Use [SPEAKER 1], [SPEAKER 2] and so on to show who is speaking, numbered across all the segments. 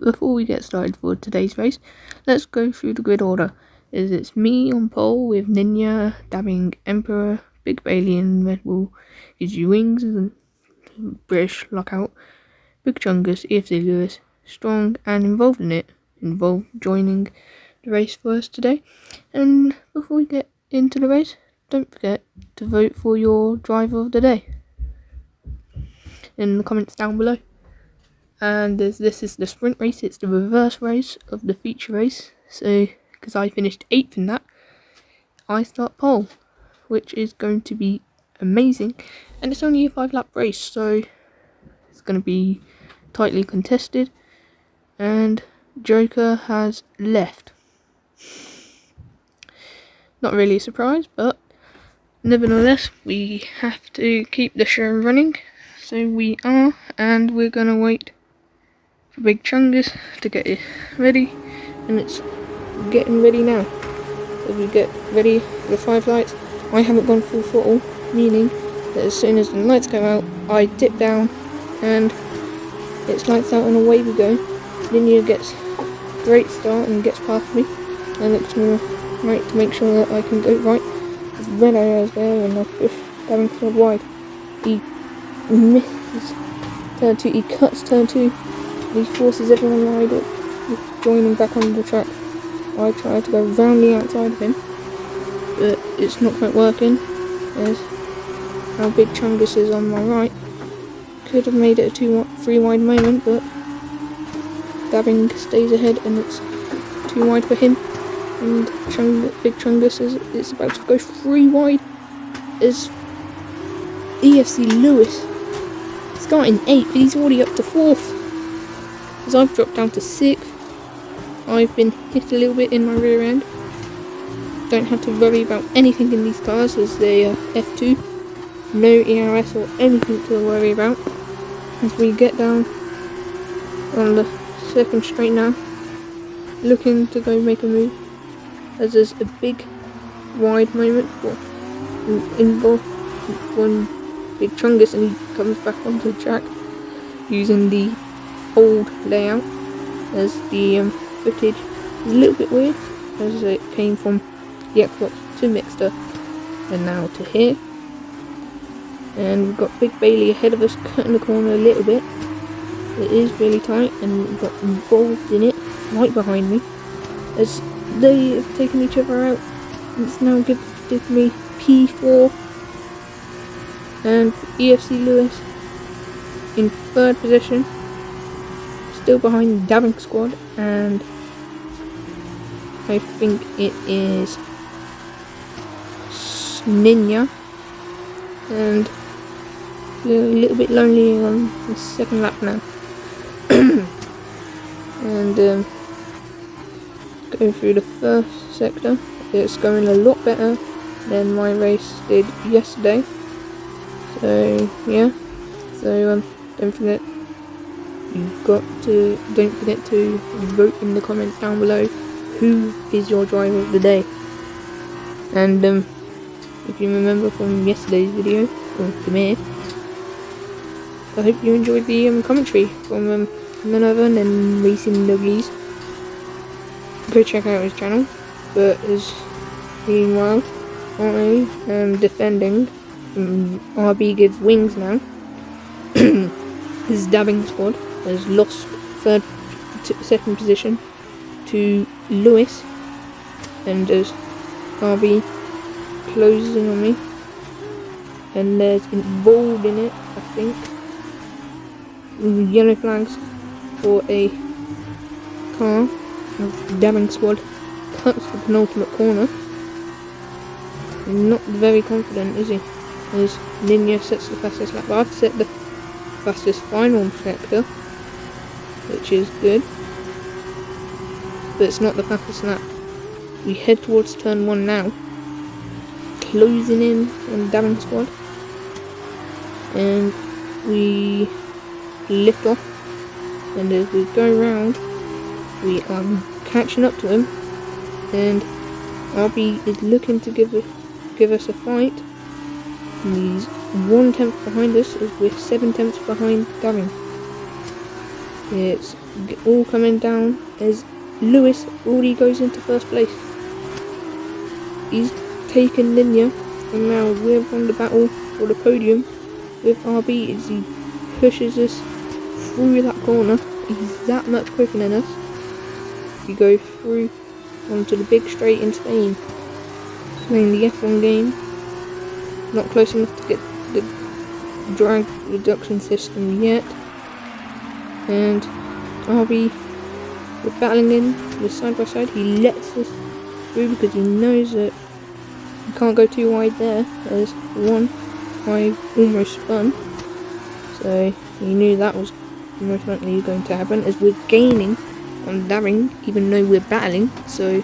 [SPEAKER 1] before we get started for today's race, let's go through the grid order. It's me on pole with Ninja, Dabbing, Emperor, Big Bailey and Red Bull, Gives You Wings and British Lockout, Big Chungus, EFC Lewis, Strong and Involved in it, joining the race for us today. And before we get into the race, don't forget to vote for your driver of the day in the comments down below. And this is the sprint race, it's the reverse race of the feature race, so because I finished 8th in that, I start pole, which is going to be amazing, and it's only a 5-lap race, so it's going to be tightly contested, and Joker has left. Not really a surprise, but nevertheless, we have to keep the show running, so we are, and we're going to wait for Big Chungus to get it ready, and it's getting ready now. So we get ready for the 5 lights. I haven't gone full throttle, meaning that as soon as the lights go out, I dip down and it's lights out and away we go. Linear gets a great start and gets past me. I look to my right to make sure that I can go right. There's red arrows there and I push Dabbing Squad wide. He misses turn 2, he cuts turn 2. He forces everyone wide up, joining back on the track. I try to go round the outside of him, but it's not quite working, as how Big Chungus is on my right. Could have made it a 2-3 wide moment, but Dabbing stays ahead and it's too wide for him. And Big Chungus is about to go 3 wide as EFC Lewis starting 8th, but he's already up to 4th. As I've dropped down to 6th, I've been hit a little bit in my rear end. Don't have to worry about anything in these cars as they are F2. No ERS or anything to worry about. As we get down on the second straight now, looking to go make a move. As there's a big wide moment for involved one Big Chungus, and he comes back onto the track using the old layout, as the footage is a little bit weird as it came from the Xbox to Mixer and now to here. And we've got Big Bailey ahead of us, cutting the corner a little bit. It is really tight and we've got Involved in it right behind me as they have taken each other out. It's now give me P4 and EFC Lewis in 3rd position, still behind Dabbing Squad, and I think it is Ninja, and a little bit lonely on the 2nd lap now. And going through the 1st sector, it's going a lot better than my race did yesterday. So yeah, so don't forget to vote in the comments down below who is your driver of the day. And if you remember from yesterday's video from Demir, I hope you enjoyed the commentary from none other than Racing Doggies. Go check out his channel. But as meanwhile, I am defending RB Gives Wings now. His Dabbing Squad has lost 2nd position to Lewis, and as RB closing on me, and there's Involved in it, I think. Yellow flags for a car. Dabbing Squad cuts the penultimate corner. Not very confident, is he? As Ninja sets the fastest lap. I've set the fastest final sector, which is good, but it's not the fastest lap. We head towards turn 1 now, closing in on Dabbing Squad, and we lift off, and as we go round we are catching up to him, and RB is looking to give us a fight. And he's 1/10 behind us as we're 7/10 behind Dabbing. It's all coming down as Lewis already goes into first place. He's taken Ninja, and now we're on the battle for the podium with RB as he pushes us through that corner. He's that much quicker than us. We go through onto the big straight in Spain, playing the F1 game. Not close enough to get the drag reduction system yet. And RB, we're battling in, we're side by side. He lets us through because he knows that you can't go too wide there, as one, I almost spun. So he knew that was most likely going to happen, as we're gaining on Daring even though we're battling. So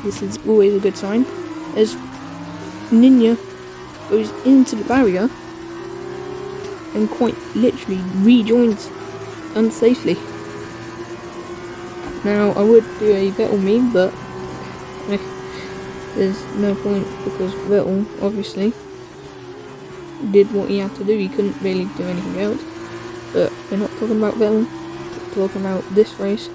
[SPEAKER 1] this is always a good sign, as Ninja goes into the barrier and quite literally rejoins unsafely. Now I would do a Vettel meme, but there's no point because Vettel obviously did what he had to do. He couldn't really do anything else. But we're not talking about Vettel, we're talking about this race.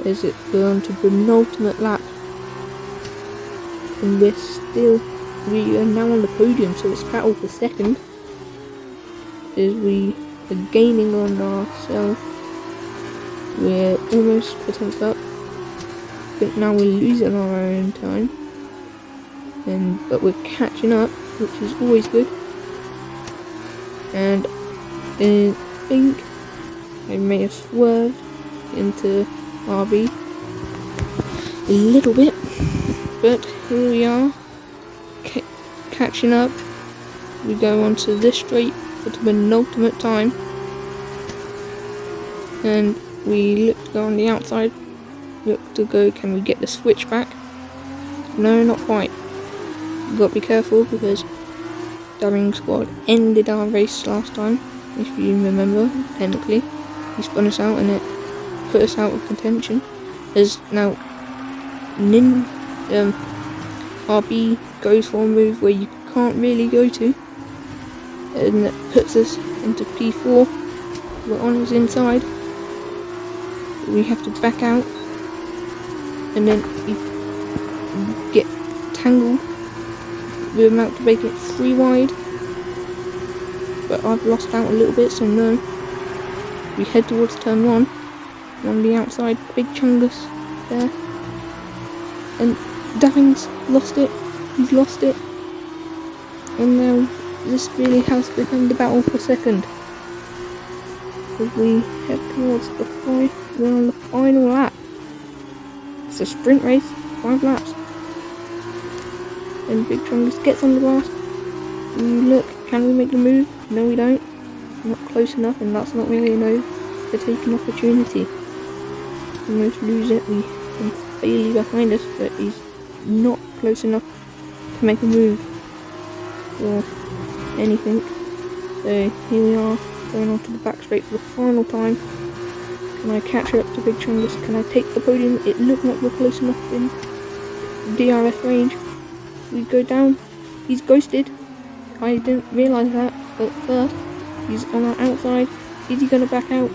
[SPEAKER 1] As it gone to the penultimate lap, and we are now on the podium, so it's battle for second, as we are gaining on ourselves. We're almost a tenth up, but now we're losing our own time, but we're catching up, which is always good. And I think I may have swerved into RB a little bit, but here we are, catching up. We go onto this straight for the penultimate time, and we look to go on the outside, look to go, can we get the switch back? No, not quite. We've got to be careful because Daring Squad ended our race last time, if you remember, technically. He spun us out and it put us out of contention, as now RB goes for a move where you can't really go to, and it puts us into P4. We're on his inside, we have to back out, and then we get tangled. We're about to make it 3 wide, but I've lost out a little bit, so no. We head towards turn 1, on the outside, big Chungus there, and Daring's lost it, he's lost it, and now this really has become the battle for second. As we head towards the we're on the final lap. It's a sprint race, 5 laps. And Big Chungus gets on the grass. We look, can we make the move? No, we don't. Not close enough, and that's not really a no. They're taking opportunity. Almost lose it. We can Bailey behind us, but he's not close enough to make a move or anything. So here we are, going on to the back straight for the final time. Can I catch up to Big Chungus? Can I take the podium? It looked like we're close enough in DRS range. We go down. He's ghosted. I didn't realise that at first. He's on our outside. Is he going to back out?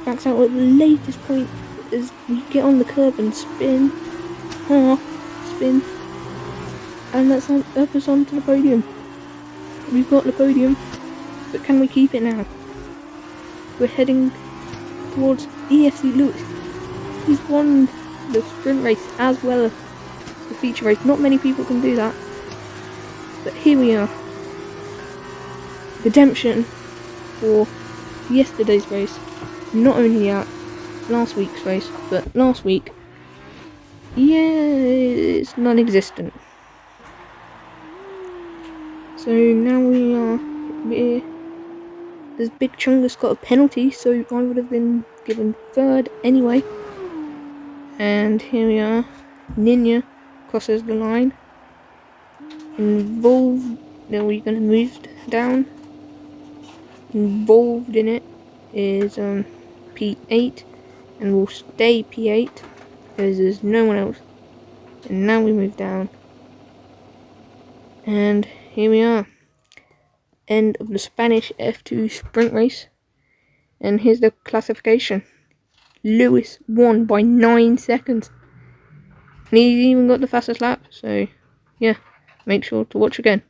[SPEAKER 1] Backs out at the latest point as we get on the curb and spin. Spin. And that's up us onto the podium. We've got the podium, but can we keep it now? We're heading towards EFC Lewis. He's won the sprint race as well as the feature race. Not many people can do that, but here we are. Redemption for yesterday's race. Not only at last week's race, but last week, yeah, it's non-existent. So now we're this Big Chungus got a penalty, so I would have been given 3rd anyway. And here we are. Ninja crosses the line. Involved. Now we're going to move down. Involved in it is P8, and we'll stay P8 because there's no one else. And now we move down. And here we are. End of the Spanish F2 sprint race. And here's the classification. Lewis won by 9 seconds. And he's even got the fastest lap, so yeah, make sure to watch again.